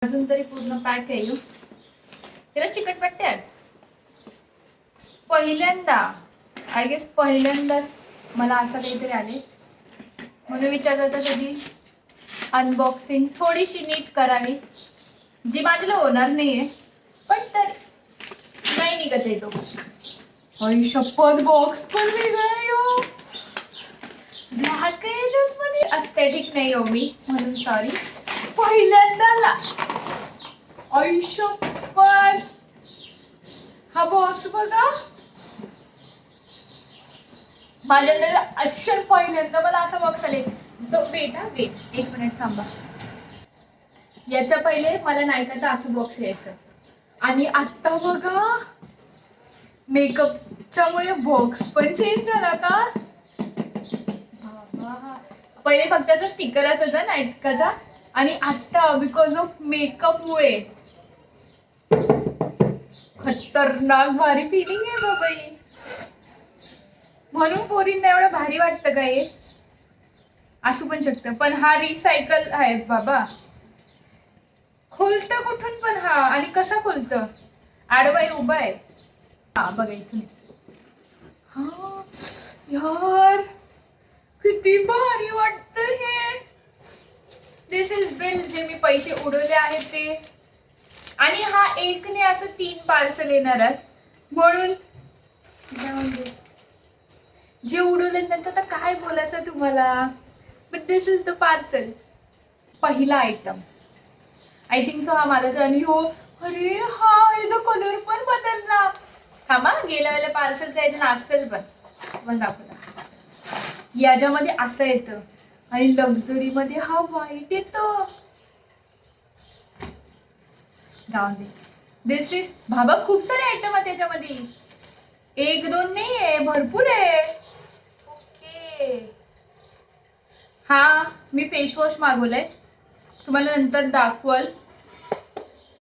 अजून तरी पूर्ण पॅक आहे. त्याला चिकटपट्टे आहेत. पहिल्यांदा आय गेस पहिल्यांदाच मला असं काहीतरी आले, म्हणून विचार करता कधी अनबॉक्सिंग थोडीशी नीट करावी, जी माझ्याला होणार नाहीये, पण तर नाही निघत आहे तो. शपथ बॉक्स पण वेगळा आहे. ब्लॅक याच्यात मध्ये अस्थेटिक नाही हो मी, म्हणून सॉरी. पहिल्यांदा शपथ हा बॉक्स बघा. माझ्या अक्षर पहिल्यांदा मला असा बॉक्स आले. वेट एक मिनिट थांबा. याच्या पहिले मला नायकाचा असं बॉक्स यायचं, आणि आता बघा मेकअपच्या मुळे बॉक्स पण चेंज झाला का. पहिले फक्त त्याचा स्टिकर असायचा नायकाचा, आणि आता बिकॉज ऑफ मेकअप मुळे खतरनाक भारी फिलिंग आहे बाबाई. म्हणून पोरींना एवढं भारी वाटतं का हे. असू पण शकतं, पण हा रिसायकल आहे बाबा. खोलतं कुठून पण हा, आणि कसा खोलतं. आडवाई उभा आहे हा बघा इथून. हा यार किती भारी वाटतं हे. दिस इज बिल, जे मी पैसे उडवले आहेत ते. आणि हा एकने असं 3 पार्सल येणार आहेत, म्हणून जे उडवले त्यांचं तर काय बोलायचं तुम्हाला. But this is the parcel. पहिला आयटम आय थिंक सो हा माझाच. आणि हो अरे हा याचा कलर पण बदलला. थांबा, गेल्या वेळेला पार्सलचा याच्या नाचतेल पण दाखवला. याच्यामध्ये असं येतं, आणि लक्झरी मध्ये हा व्हाईट येतो. जाऊन दे. दिस इज बाबा खूप सारे आयटम आहेत त्याच्यामध्ये, 1-2 नाही आहे, भरपूर आहे. ओके. हा मी फेस वॉश मागवलंय, तुम्हाला नंतर दाखवल.